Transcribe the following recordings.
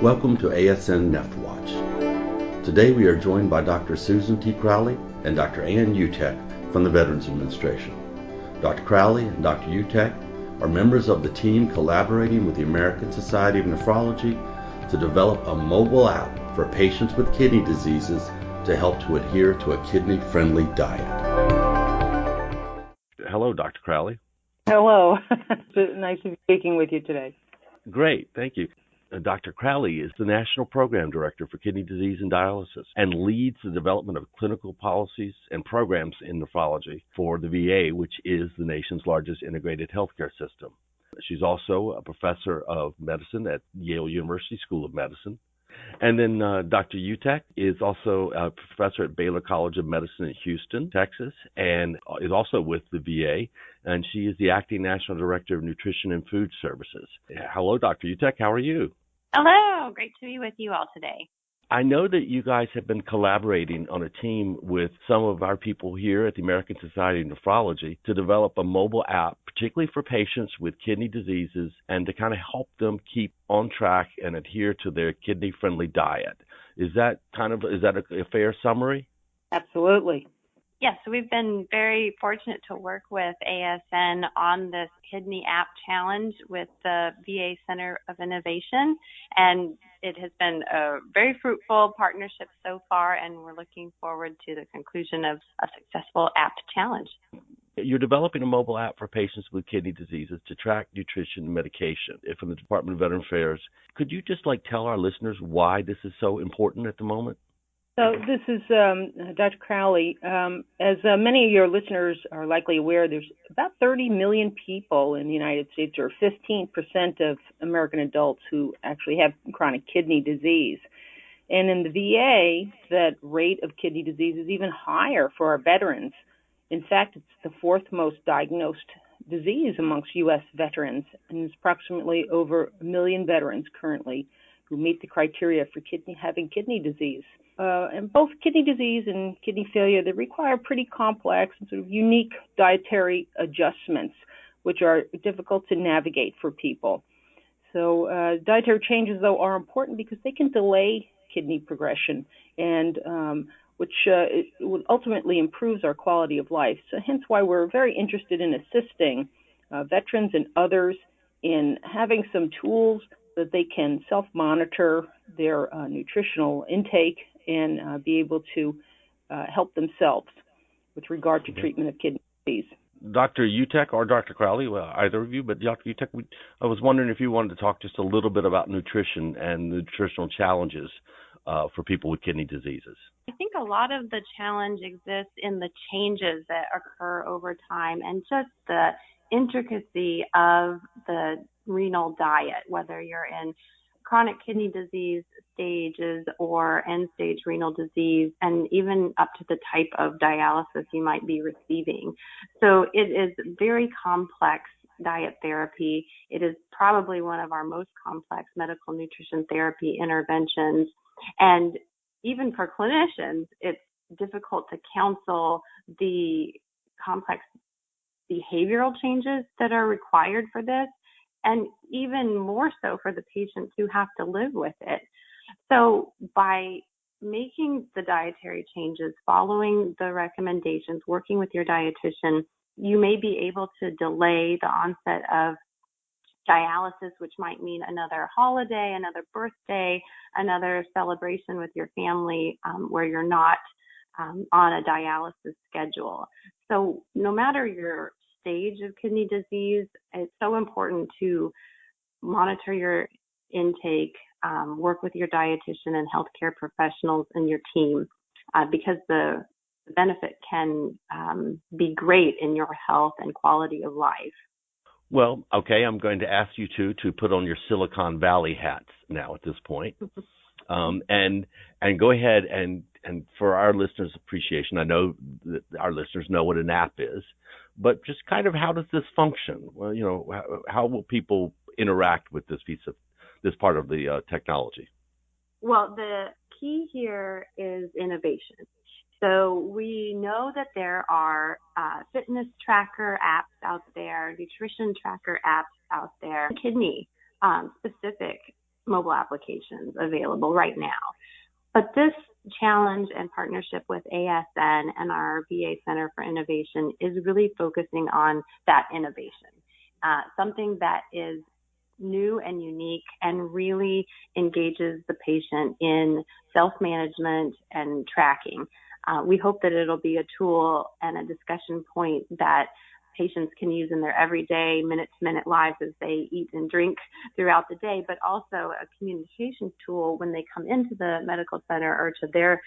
Welcome to ASN NephWatch. Today we are joined by Dr. Susan T. Crowley and Dr. Anne Utech from the Veterans Administration. Dr. Crowley and Dr. Utech are members of the team collaborating with the American Society of Nephrology to develop a mobile app for patients with kidney diseases to help to adhere to a kidney-friendly diet. Hello, Dr. Crowley. Hello. It's nice to be speaking with you today. Great, thank you. Dr. Crowley is the National Program Director for Kidney Disease and Dialysis and leads the development of clinical policies and programs in nephrology for the VA, which is the nation's largest integrated healthcare system. She's also a professor of medicine at Yale University School of Medicine. And then Dr. Utech is also a professor at Baylor College of Medicine in Houston, Texas, and is also with the VA, and she is the acting National Director of Nutrition and Food Services. Hello, Dr. Utech. How are you? Hello. Great to be with you all today. I know that you guys have been collaborating on a team with some of our people here at the American Society of Nephrology to develop a mobile app, particularly for patients with kidney diseases, and to kind of help them keep on track and adhere to their kidney-friendly diet. Is that a fair summary? Absolutely. Yes, we've been very fortunate to work with ASN on this kidney app challenge with the VA Center of Innovation, and it has been a very fruitful partnership so far, and we're looking forward to the conclusion of a successful app challenge. You're developing a mobile app for patients with kidney diseases to track nutrition and medication from the Department of Veterans Affairs. Could you just tell our listeners why this is so important at the moment? So this is Dr. Crowley. As many of your listeners are likely aware, there's about 30 million people in the United States, or 15% of American adults, who actually have chronic kidney disease. And in the VA, that rate of kidney disease is even higher for our veterans. In fact, it's the fourth most diagnosed disease amongst U.S. veterans, and there's approximately over 1 million veterans currently who meet the criteria for having kidney disease. And both kidney disease and kidney failure, they require pretty complex and sort of unique dietary adjustments, which are difficult to navigate for people. So dietary changes, though, are important because they can delay kidney progression, and which ultimately improves our quality of life. So hence why we're very interested in assisting veterans and others in having some tools that they can self-monitor their nutritional intake and be able to help themselves with regard to treatment of kidney disease. Dr. Utech or Dr. Crowley, either of you, but Dr. Utech, I was wondering if you wanted to talk just a little bit about nutrition and nutritional challenges for people with kidney diseases. I think a lot of the challenge exists in the changes that occur over time and just the intricacy of the renal diet, whether you're in chronic kidney disease stages or end-stage renal disease, and even up to the type of dialysis you might be receiving. So it is very complex diet therapy. It is probably one of our most complex medical nutrition therapy interventions. And even for clinicians, it's difficult to counsel the complex behavioral changes that are required for this, and even more so for the patients who have to live with it. So by making the dietary changes, following the recommendations, working with your dietitian, you may be able to delay the onset of dialysis, which might mean another holiday, another birthday, another celebration with your family where you're not on a dialysis schedule. So no matter your stage of kidney disease, it's so important to monitor your intake, work with your dietitian and healthcare professionals in your team, because the benefit can be great in your health and quality of life. Well, okay, I'm going to ask you to put on your Silicon Valley hats now at this point, and go ahead and for our listeners' appreciation, I know that our listeners know what an app is, but just kind of how does this function? Well, how will people interact with this part of the technology? Well, the key here is innovation. So we know that there are fitness tracker apps out there, nutrition tracker apps out there, kidney specific mobile applications available right now. But this challenge and partnership with ASN and our VA Center for Innovation is really focusing on that innovation, something that is new and unique and really engages the patient in self-management and tracking. We hope that it'll be a tool and a discussion point that patients can use in their everyday minute-to-minute lives as they eat and drink throughout the day, but also a communication tool when they come into the medical center or to their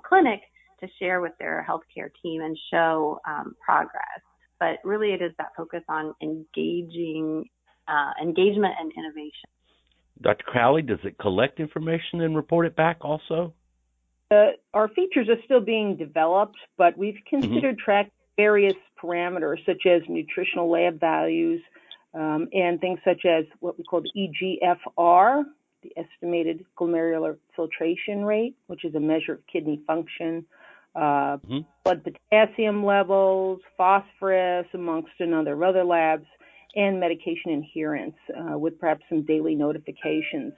clinic to share with their healthcare team and show progress. But really it is that focus on engagement and innovation. Dr. Crowley, does it collect information and report it back also? Our features are still being developed, but we've considered tracking various parameters such as nutritional lab values and things such as what we call the EGFR, the estimated glomerular filtration rate, which is a measure of kidney function, blood potassium levels, phosphorus, amongst other labs, and medication adherence with perhaps some daily notifications.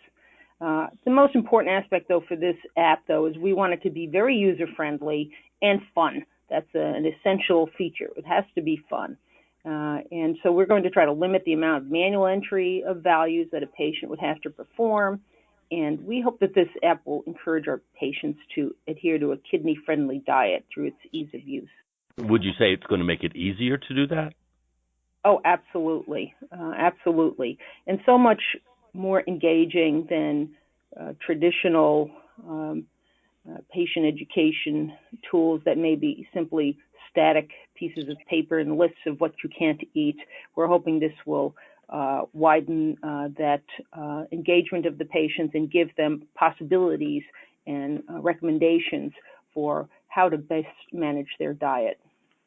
The most important aspect, though, for this app, though, is we want it to be very user-friendly and fun. That's an essential feature. It has to be fun. And so we're going to try to limit the amount of manual entry of values that a patient would have to perform. And we hope that this app will encourage our patients to adhere to a kidney-friendly diet through its ease of use. Would you say it's going to make it easier to do that? Oh, absolutely. Absolutely. And so much more engaging than traditional patient education tools that may be simply static pieces of paper and lists of what you can't eat. We're hoping this will widen that engagement of the patients and give them possibilities and recommendations for how to best manage their diet.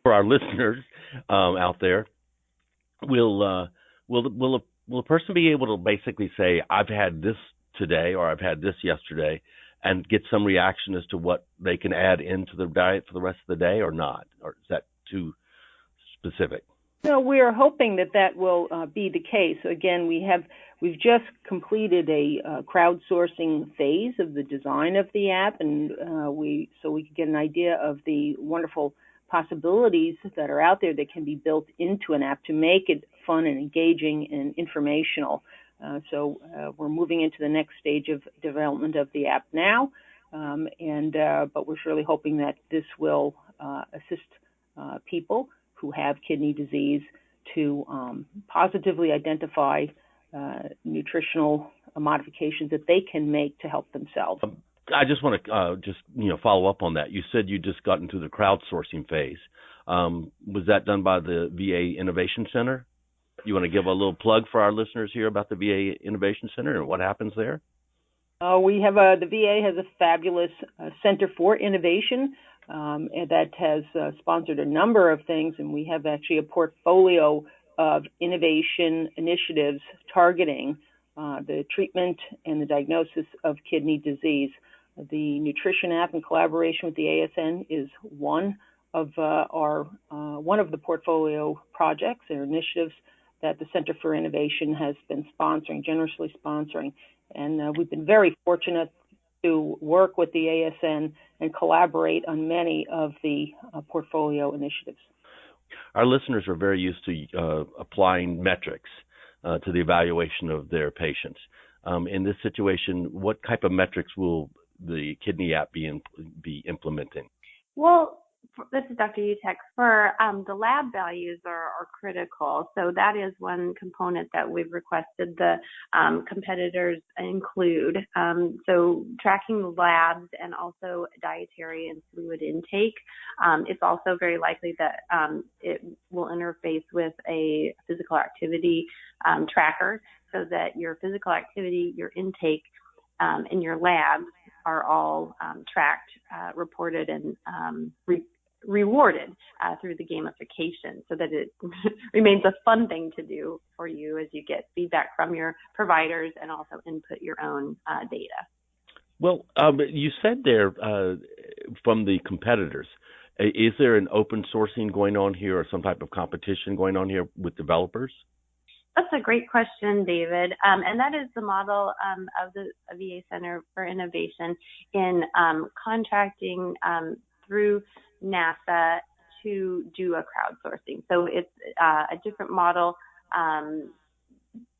For our listeners out there, will a person be able to basically say, I've had this today or I've had this yesterday, and get some reaction as to what they can add into their diet for the rest of the day or not? Or is that too specific? No, we're hoping that will be the case. Again, we've just completed a crowdsourcing phase of the design of the app, and we could get an idea of the wonderful possibilities that are out there that can be built into an app to make it fun and engaging and informational. So we're moving into the next stage of development of the app now, but we're surely hoping that this will assist people who have kidney disease to positively identify nutritional modifications that they can make to help themselves. I just want to follow up on that. You said you just got into the crowdsourcing phase. Was that done by the VA Innovation Center? You want to give a little plug for our listeners here about the VA Innovation Center and what happens there? We have the VA has a fabulous Center for Innovation and that has sponsored a number of things, and we have actually a portfolio of innovation initiatives targeting the treatment and the diagnosis of kidney disease. The nutrition app in collaboration with the ASN is one of the portfolio projects or initiatives that the Center for Innovation has been generously sponsoring. And we've been very fortunate to work with the ASN and collaborate on many of the portfolio initiatives. Our listeners are very used to applying metrics to the evaluation of their patients. In this situation, what type of metrics will the kidney app be implementing? Well, this is Dr. Utech. For the lab values are critical. So that is one component that we've requested the competitors include. So tracking the labs and also dietary and fluid intake. It's also very likely that it will interface with a physical activity tracker so that your physical activity, your intake, and your labs are all tracked, reported, and rewarded through the gamification so that it remains a fun thing to do for you as you get feedback from your providers and also input your own data. Well, you said there from the competitors, is there an open sourcing going on here or some type of competition going on here with developers? That's a great question, David. And that is the model of the VA Center for Innovation in contracting through NASA to do a crowdsourcing. So it's a different model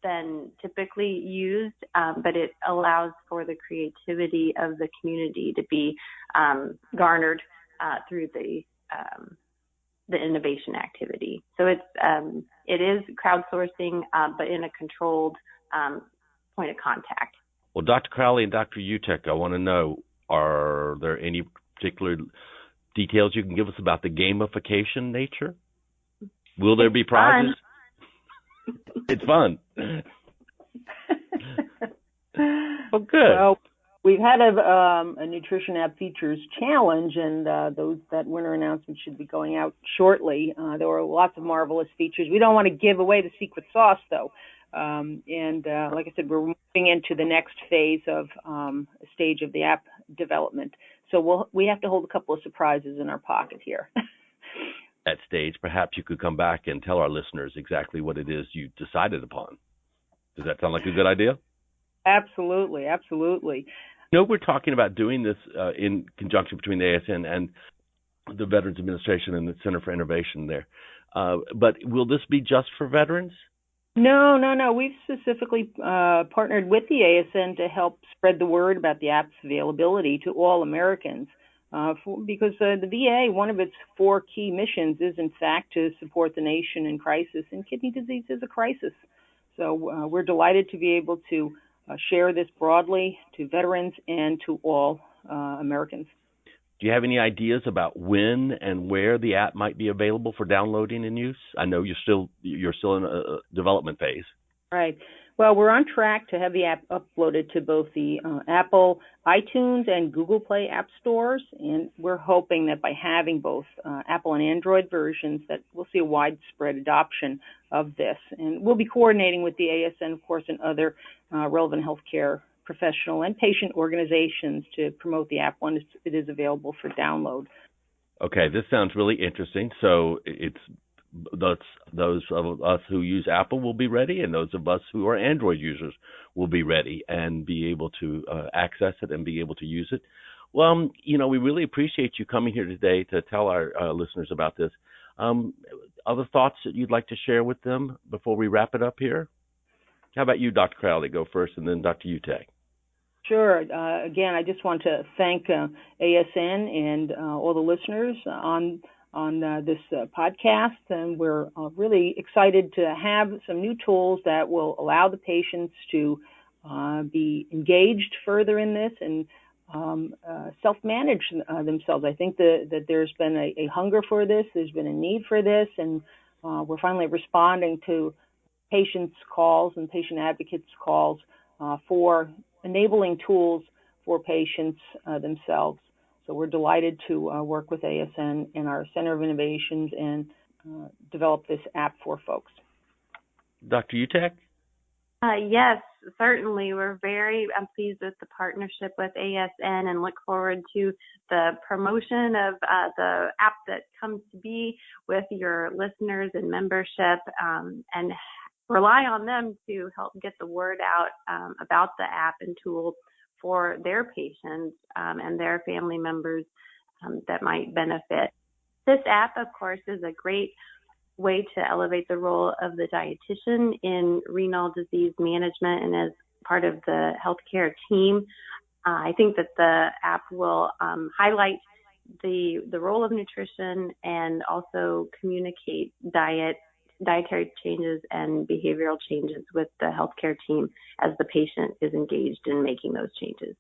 than typically used, but it allows for the creativity of the community to be garnered through the innovation activity. So it is crowdsourcing, but in a controlled point of contact. Well, Dr. Crowley and Dr. Utech, I want to know, are there any particular details you can give us about the gamification nature? Will there be prizes? It's fun. Well, good. Well, we've had a Nutrition App Features Challenge, and that winner announcement should be going out shortly. There were lots of marvelous features. We don't want to give away the secret sauce, though. Like I said, we're moving into the next phase of stage of the app development. So we have to hold a couple of surprises in our pocket here. At stage, perhaps you could come back and tell our listeners exactly what it is you decided upon. Does that sound like a good idea? Absolutely, absolutely. We're talking about doing this in conjunction between the ASN and the Veterans Administration and the Center for Innovation there. But will this be just for veterans? No. We've specifically partnered with the ASN to help spread the word about the app's availability to all Americans. Because the VA, one of its 4 key missions is, in fact, to support the nation in crisis, and kidney disease is a crisis. So we're delighted to be able to share this broadly to veterans and to all Americans. Do you have any ideas about when and where the app might be available for downloading and use? I know you're still in a development phase. Right. Well, we're on track to have the app uploaded to both the Apple iTunes and Google Play app stores, and we're hoping that by having both Apple and Android versions that we'll see a widespread adoption of this. And we'll be coordinating with the ASN, of course, and other relevant healthcare professional and patient organizations to promote the app when it is available for download. Okay, this sounds really interesting. So it's those of us who use Apple will be ready, and those of us who are Android users will be ready and be able to access it and be able to use it. Well, we really appreciate you coming here today to tell our listeners about this. Other thoughts that you'd like to share with them before we wrap it up here? How about you, Dr. Crowley? Go first, and then Dr. Utech. Sure. Again, I just want to thank ASN and all the listeners on this podcast, and we're really excited to have some new tools that will allow the patients to be engaged further in this and self-manage themselves. I think that there's been a hunger for this, there's been a need for this, and we're finally responding to patients' calls and patient advocates' calls for enabling tools for patients themselves. So we're delighted to work with ASN and our Center of Innovations and develop this app for folks. Dr. Utech? Yes, certainly. We're very pleased with the partnership with ASN and look forward to the promotion of the app that comes to be with your listeners and membership, and rely on them to help get the word out about the app and tools for their patients and their family members that might benefit. This app, of course, is a great way to elevate the role of the dietitian in renal disease management and as part of the healthcare team. I think that the app will highlight the role of nutrition and also communicate dietary changes and behavioral changes with the healthcare team as the patient is engaged in making those changes.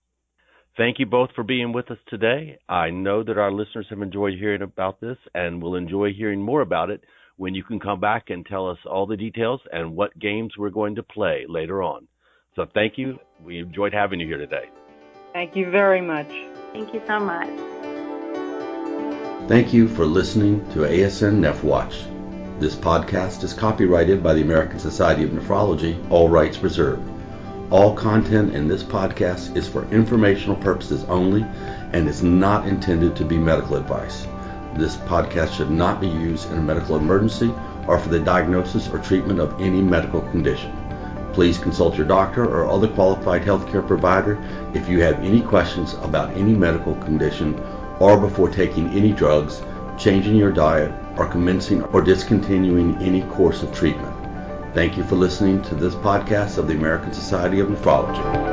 Thank you both for being with us today. I know that our listeners have enjoyed hearing about this and will enjoy hearing more about it when you can come back and tell us all the details and what games we're going to play later on. So thank you. We enjoyed having you here today. Thank you very much. Thank you so much. Thank you for listening to ASN NephWatch. This podcast is copyrighted by the American Society of Nephrology, all rights reserved. All content in this podcast is for informational purposes only and is not intended to be medical advice. This podcast should not be used in a medical emergency are for the diagnosis or treatment of any medical condition. Please consult your doctor or other qualified healthcare provider if you have any questions about any medical condition or before taking any drugs, changing your diet, or commencing or discontinuing any course of treatment. Thank you for listening to this podcast of the American Society of Nephrology.